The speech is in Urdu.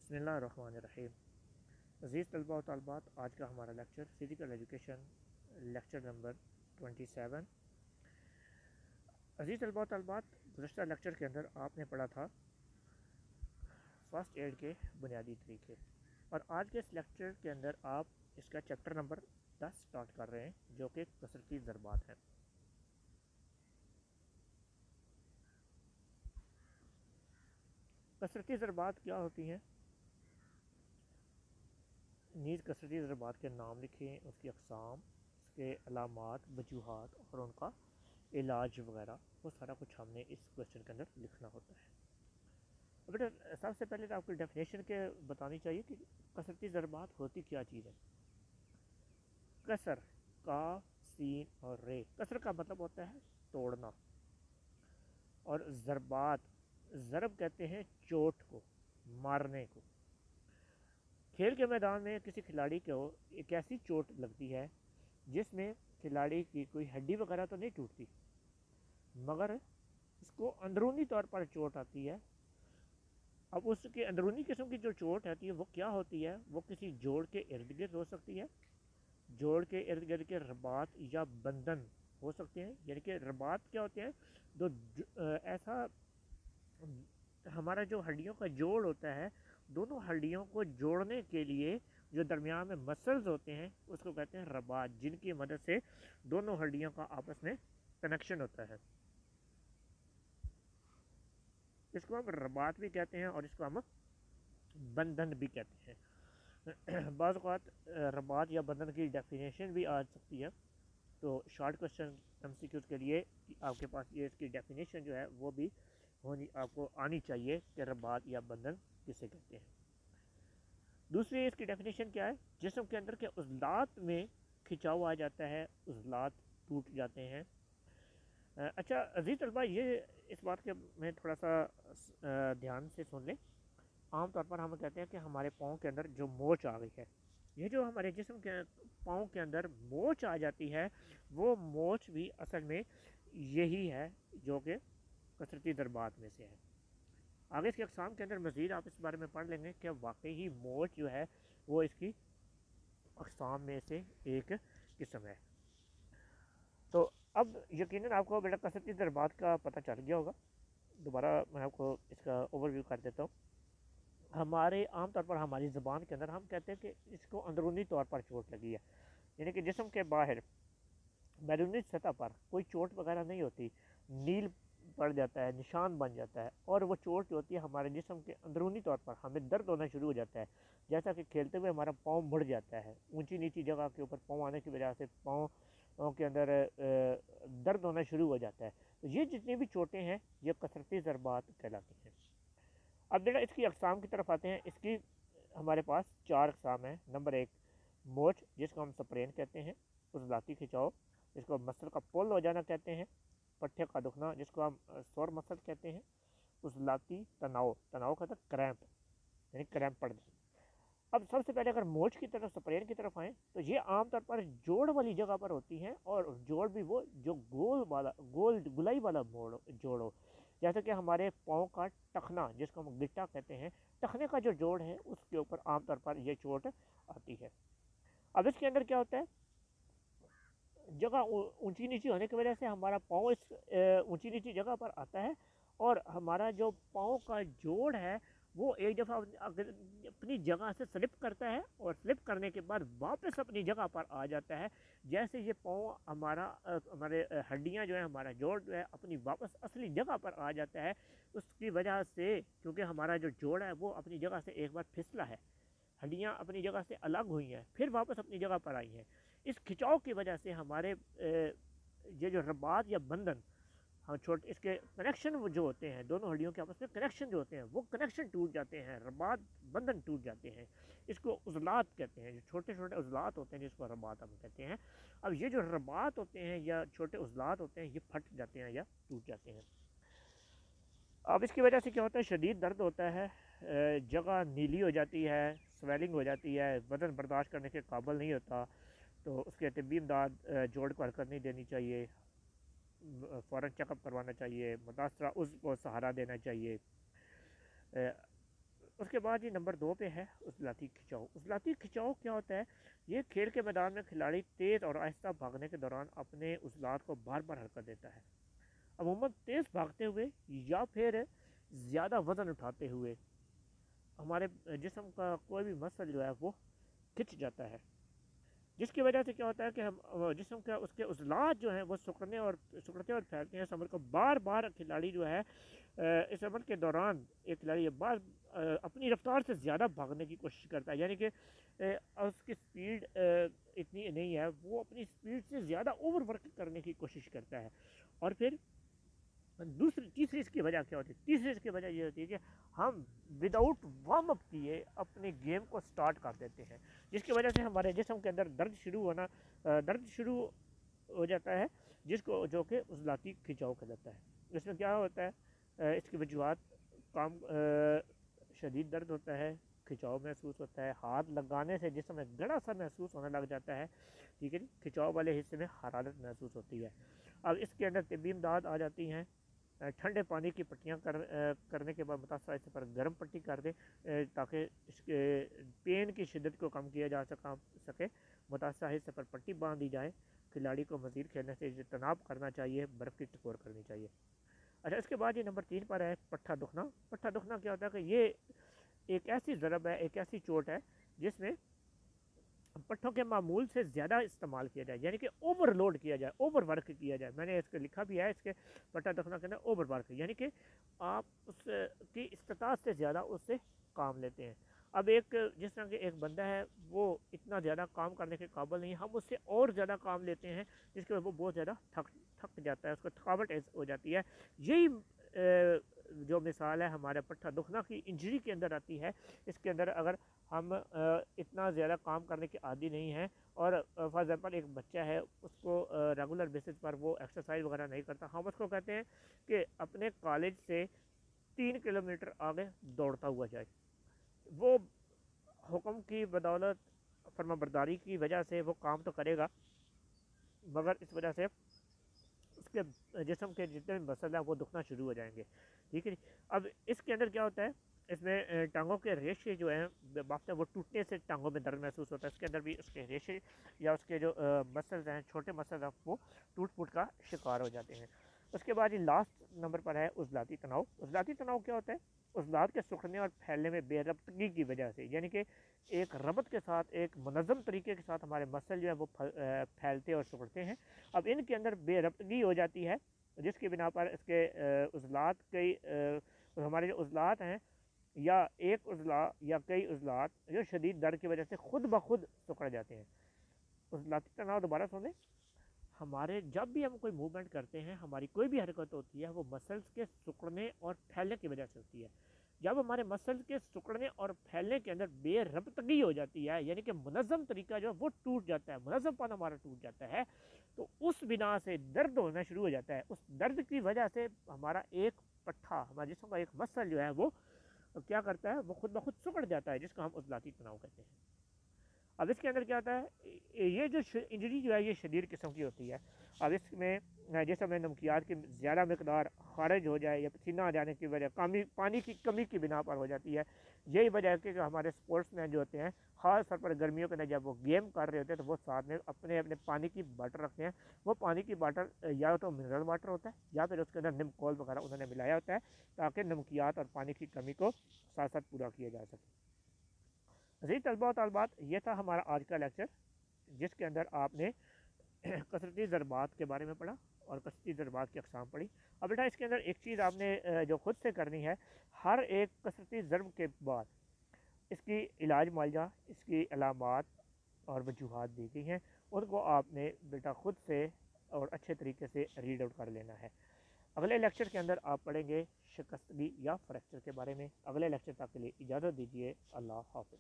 بسم اللہ الرحمن الرحیم۔ عزیز طلباء و طالبات، آج کا ہمارا lecture physical education lecture number 27۔ عزیز طلباء و طالبات، گزشتہ لیکچر کے اندر آپ نے پڑھا تھا فرسٹ ایڈ کے بنیادی طریقے، اور آج کے اس لیکچر کے اندر آپ اس کا چیپٹر نمبر 10 سٹارٹ کر رہے ہیں، جو کہ کثرتی ضربات ہیں۔ کثرتی ضربات کیا ہوتی ہیں؟ نیز کثرتی ضربات کے نام لکھیں، اس کی اقسام، اس کے علامات، وجوہات اور ان کا علاج وغیرہ، وہ سارا کچھ ہم نے اس کویشچن کے اندر لکھنا ہوتا ہے۔ بیٹا سب سے پہلے تو آپ کو ڈیفینیشن کے بتانی چاہیے کہ کثرتی ضربات ہوتی کیا چیز ہے۔ کسر، کاف، سین اور رے۔ کسر کا مطلب ہوتا ہے توڑنا، اور ضربات، ضرب کہتے ہیں چوٹ کو، مارنے کو۔ کھیل کے میدان میں کسی کھلاڑی کو ایک ایسی چوٹ لگتی ہے جس میں کھلاڑی کی کوئی ہڈی وغیرہ تو نہیں ٹوٹتی، مگر اس کو اندرونی طور پر چوٹ آتی ہے۔ اب اس کے اندرونی قسم کی جو چوٹ آتی ہے وہ کیا ہوتی ہے؟ وہ کسی جوڑ کے ارد گرد ہو سکتی ہے، جوڑ کے ارد گرد کے رباط یا بندھن ہو سکتے ہیں۔ یعنی کہ رباط کیا ہوتے ہیں؟ تو ایسا ہمارا جو ہڈیوں کا جوڑ ہوتا ہے، دونوں ہڈیوں کو جوڑنے کے لیے جو درمیان میں مسلز ہوتے ہیں اس کو کہتے ہیں رباط، جن کی مدد سے دونوں ہڈیوں کا آپس میں کنیکشن ہوتا ہے۔ اس کو ہم رباط بھی کہتے ہیں اور اس کو ہم بندھن بھی کہتے ہیں۔ بعض اوقات رباط یا بندھن کی ڈیفینیشن بھی آ سکتی ہے، تو short question M C Qs کے لیے آپ کے پاس یہ اس کی ڈیفینیشن جو ہے وہ بھی ہونی، آپ کو آنی چاہیے کہ رباط یا بندھن کسے کہتے ہیں۔ دوسری اس کی ڈیفینیشن کیا ہے؟ جسم کے اندر کے عضلات میں کھنچاؤ آ جاتا ہے، عضلات ٹوٹ جاتے ہیں۔ اچھا عزیز طلباء، یہ اس بات کے میں تھوڑا سا دھیان سے سن لیں۔ عام طور پر ہم کہتے ہیں کہ ہمارے پاؤں کے اندر جو موچ آ گئی ہے، یہ جو ہمارے جسم کے پاؤں کے اندر موچ آ جاتی ہے، وہ موچ بھی اصل میں یہی ہے جو کہ کثرتی ضربات میں سے ہے۔ آگے اس کی اقسام کے اندر مزید آپ اس بارے میں پڑھ لیں گے کہ واقعی ہی موچ جو ہے وہ اس کی اقسام میں سے ایک قسم ہے۔ تو اب یقیناً آپ کو بیٹا کثرتی ضربات کا پتہ چل گیا ہوگا۔ دوبارہ میں آپ کو اس کا اوور ویو کر دیتا ہوں۔ ہمارے عام طور پر ہماری زبان کے اندر ہم کہتے ہیں کہ اس کو اندرونی طور پر چوٹ لگی ہے، یعنی کہ جسم کے باہر بیرونی سطح پر کوئی چوٹ وغیرہ نہیں ہوتی، نیل پڑ جاتا ہے، نشان بن جاتا ہے، اور وہ چوٹ جو ہوتی ہے ہمارے جسم کے اندرونی طور پر ہمیں درد ہونا شروع ہو جاتا ہے، جیسا کہ کھیلتے ہوئے ہمارا پاؤں مڑ جاتا ہے، اونچی نیچی جگہ کے اوپر پاؤں آنے کی وجہ سے پاؤں کے اندر درد ہونا شروع ہو جاتا ہے۔ تو یہ جتنی بھی چوٹیں ہیں یہ کثرتی ضربات کہلاتی ہیں۔ اب بیٹا اس کی اقسام کی طرف آتے ہیں۔ اس کی ہمارے پاس 4 اقسام ہیں۔ نمبر 1 موچ، جس کو ہم سپرین کہتے ہیں، عضلاتی کھنچاؤ جس کو مسل کا پل ہو جانا کہتے ہیں، پٹھے کا دکھنا جس کو ہم سور مسل کہتے ہیں، عضلاتی تناؤ، تناؤ کا تھا کریمپ، یعنی کریمپ پڑ جانا۔ اب سب سے پہلے اگر موچ کی طرف سپرین کی طرف آئیں تو یہ عام طور پر جوڑ والی جگہ پر ہوتی ہیں، اور جوڑ بھی وہ جو گول گلائی والا جوڑ ہو، جیسے کہ ہمارے پاؤں کا ٹخنا جس کو ہم گٹا کہتے ہیں، ٹخنے کا جو جوڑ ہے اس کے اوپر عام طور پر یہ چوٹ آتی ہے۔ اب اس کے اندر کیا ہوتا ہے؟ جگہ اونچی نیچی ہونے کی وجہ سے ہمارا پاؤں اس اونچی نیچی جگہ پر آتا ہے، اور ہمارا جو پاؤں کا جوڑ ہے وہ ایک دفعہ اپنی جگہ سے سلپ کرتا ہے، اور سلپ کرنے کے بعد واپس اپنی جگہ پر آ جاتا ہے۔ جیسے یہ پاؤں ہمارے ہڈیاں جو ہیں، ہمارا جوڑ جو ہے اپنی واپس اصلی جگہ پر آ جاتا ہے، اس کی وجہ سے کیونکہ ہمارا جو جوڑ ہے وہ اپنی جگہ سے ایک بار پھسلا ہے، ہڈیاں اپنی جگہ سے الگ ہوئی ہیں، پھر واپس اپنی جگہ پر آئی ہیں۔ اس کھنچاؤ کی وجہ سے ہمارے یہ جو رباط یا بندھن، ہم چھوٹے اس کے کنیکشن جو ہوتے ہیں، دونوں ہڈیوں کے آپس میں کنیکشن جو ہوتے ہیں وہ کنیکشن ٹوٹ جاتے ہیں، رباط بندھن ٹوٹ جاتے ہیں۔ اس کو عضلات کہتے ہیں، جو چھوٹے چھوٹے عضلات ہوتے ہیں جس کو رباط ہم کہتے ہیں۔ اب یہ جو رباط ہوتے ہیں یا چھوٹے عضلات ہوتے ہیں یہ پھٹ جاتے ہیں یا ٹوٹ جاتے ہیں۔ اب اس کی وجہ سے کیا ہوتا ہے؟ شدید درد ہوتا ہے، جگہ نیلی ہو جاتی ہے، سویلنگ ہو جاتی ہے، وزن برداشت کرنے کے قابل نہیں ہوتا، تو اس کے طبی امداد جوڑ کو حرکت نہیں دینی چاہیے، فوراً چیک اپ کروانا چاہیے، متاثرہ عضو کو سہارا دینا چاہیے۔ اس کے بعد یہ نمبر 2 پہ ہے عضلاتی کھچاؤ۔ عضلاتی کھچاؤ کیا ہوتا ہے؟ یہ کھیل کے میدان میں کھلاڑی تیز اور آہستہ بھاگنے کے دوران اپنے عضلات کو بار بار حرکت دیتا ہے، عموماً تیز بھاگتے ہوئے یا پھر زیادہ وزن اٹھاتے ہوئے ہمارے جسم کا کوئی بھی مسل جو ہے وہ کھچ جاتا ہے، جس کی وجہ سے کیا ہوتا ہے کہ ہم جسم کا اس کے عضلات جو ہیں وہ سکڑتے اور پھیلتے ہیں۔ اس عمل کو بار بار کھلاڑی جو ہے اس عمل کے دوران ایک کھلاڑی بار اپنی رفتار سے زیادہ بھاگنے کی کوشش کرتا ہے، یعنی کہ اس کی سپیڈ اتنی نہیں ہے، وہ اپنی سپیڈ سے زیادہ اوور ورک کرنے کی کوشش کرتا ہے۔ اور پھر تیسری اس کی وجہ کیا ہوتی ہے؟ تیسری اس کی وجہ یہ ہوتی ہے کہ ہم وداؤٹ وارم اپ کیے اپنے گیم کو سٹارٹ کر دیتے ہیں، جس کی وجہ سے ہمارے جسم کے اندر درد شروع ہو جاتا ہے، جو کہ عضلاتی کھچاؤ کہلاتا ہے۔ اس میں کیا ہوتا ہے؟ اس کی وجوہات شدید درد ہوتا ہے، کھچاؤ محسوس ہوتا ہے، ہاتھ لگانے سے جسم میں گڑا سا محسوس ہونے لگ جاتا ہے، ٹھیک ہے جی، کھچاؤ والے حصے میں حرارت محسوس ہوتی ہے۔ اب اس کے اندر طبی امداد آ جاتی ہیں، ٹھنڈے پانی کی پٹیاں کرنے کے بعد متاثرہ حصے پر گرم پٹی کر دیں تاکہ اس کے پین کی شدت کو کم کیا جا سکے۔ متاثرہ حصے پر پٹی باندھ دی جائے۔ کھلاڑی کو مزید کھیلنے سے اجتناب کرنا چاہیے، برف کی ٹکور کرنی چاہیے۔ اچھا، اس کے بعد یہ نمبر 3 پر ہے پٹھا دکھنا۔ پٹھا دکھنا کیا ہوتا ہے کہ یہ ایک ایسی ضرب ہے، ایک ایسی چوٹ ہے جس میں پٹھوں کے معمول سے زیادہ استعمال کیا جائے، یعنی کہ اوور لوڈ کیا جائے، اوور ورک کیا جائے۔ میں نے اس کو لکھا بھی ہے، اس کے پٹھا دکھنا کے اندر اوور ورک، یعنی کہ آپ اس کی استطاعت سے زیادہ اس سے کام لیتے ہیں۔ اب جس طرح کہ ایک بندہ ہے وہ اتنا زیادہ کام کرنے کے قابل نہیں ہے، ہم اس سے اور زیادہ کام لیتے ہیں جس کے وجہ وہ بہت زیادہ تھک جاتا ہے، اس کو تھکاوٹ ہو جاتی ہے۔ یہی جو مثال ہے ہمارے پٹھا دکھنا کی انجری کے اندر آتی ہے۔ اس کے اندر اگر ہم اتنا زیادہ کام کرنے کے عادی نہیں ہیں اور فار ایگزامپل ایک بچہ ہے، اس کو ریگولر بیسس پر وہ ایکسرسائز وغیرہ نہیں کرتا، ہم اس کو کہتے ہیں کہ اپنے کالج سے 3 کلومیٹر آگے دوڑتا ہوا جائے، وہ حکم کی بدولت فرما برداری کی وجہ سے وہ کام تو کرے گا، مگر اس وجہ سے اس کے جسم کے جتنے بھی مسل ہیں وہ دکھنا شروع ہو جائیں گے، ٹھیک ہے جی۔ اب اس کے اندر کیا ہوتا ہے؟ اس میں ٹانگوں کے ریشے جو ہیں باقاعدہ وہ ٹوٹنے سے ٹانگوں میں درد محسوس ہوتا ہے، اس کے اندر بھی اس کے ریشے یا اس کے جو مسلز ہیں، چھوٹے مسلز ہیں، وہ ٹوٹ پھوٹ کا شکار ہو جاتے ہیں۔ اس کے بعد یہ لاسٹ نمبر پر ہے عضلاتی تناؤ۔ عضلاتی تناؤ کیا ہوتا ہے؟ عضلات کے سکڑنے اور پھیلنے میں بے ربطگی کی وجہ سے، یعنی کہ ایک ربط کے ساتھ، ایک منظم طریقے کے ساتھ ہمارے مسل جو ہے وہ پھیلتے اور سکڑتے ہیں۔ اب ان کے اندر بے ربطگی ہو جاتی ہے، جس کی بنا پر اس کے عضلات ہمارے جو عضلات ہیں، یا ایک عضلہ یا کئی عضلات جو شدید درد کی وجہ سے خود بخود سکڑ جاتے ہیں۔ عضلاتی تناؤ دوبارہ سنیں، ہمارے جب بھی ہم کوئی موومنٹ کرتے ہیں، ہماری کوئی بھی حرکت ہوتی ہے، وہ مسلز کے سکڑنے اور پھیلنے کی وجہ سے ہوتی ہے۔ جب ہمارے مسلز کے سکڑنے اور پھیلنے کے اندر بے ربطگی ہو جاتی ہے، یعنی کہ منظم طریقہ جو ہے وہ ٹوٹ جاتا ہے، منظم پن ہمارا ٹوٹ جاتا ہے، تو اس بنا سے درد ہونا شروع ہو جاتا ہے۔ اس درد کی وجہ سے ہمارا ایک پٹھا، ہمارے جسم کا ایک مسل جو ہے وہ کیا کرتا ہے؟ وہ خود بخود سکڑ جاتا ہے، جس کو ہم عضلاتی تناؤ کہتے ہیں۔ اب اس کے اندر کیا ہوتا ہے؟ یہ جو انجری جو ہے یہ شدید قسم کی ہوتی ہے۔ اب اس میں جیسے میں نمکیات کی زیادہ مقدار خارج ہو جائے یا پسینہ آ جانے کی وجہ پانی کی کمی کی بنا پر ہو جاتی ہے۔ یہی وجہ ہے کہ ہمارے اسپورٹس مین جو ہوتے ہیں، خاص طور پر گرمیوں کے اندر جب وہ گیم کر رہے ہوتے ہیں تو وہ ساتھ میں اپنے پانی کی باٹل رکھتے ہیں۔ وہ پانی کی باٹل یا تو منرل واٹر ہوتا ہے یا پھر اس کے اندر نمکول وغیرہ انہوں نے ملایا ہوتا ہے تاکہ نمکیات اور پانی کی کمی کو ساتھ ساتھ پورا کیا جا سکے۔ مزید طلباء و طالبات، یہ تھا ہمارا آج کا لیکچر، جس کے اندر آپ نے کثرتی ضربات کے بارے میں پڑھا اور کثرتی ضربات کی اقسام پڑھی۔ اب بیٹا اس کے اندر ایک چیز آپ نے جو خود سے کرنی ہے، ہر ایک کثرتی ضرب کے بعد اس کی علاج معالجہ، اس کی علامات اور وجوہات دی گئی ہیں، ان کو آپ نے بیٹا خود سے اور اچھے طریقے سے ریڈ آؤٹ کر لینا ہے۔ اگلے لیکچر کے اندر آپ پڑھیں گے شکستگی یا فریکچر کے بارے میں۔ اگلے لیکچر تک کے لیے اجازت دیجیے، اللہ حافظ۔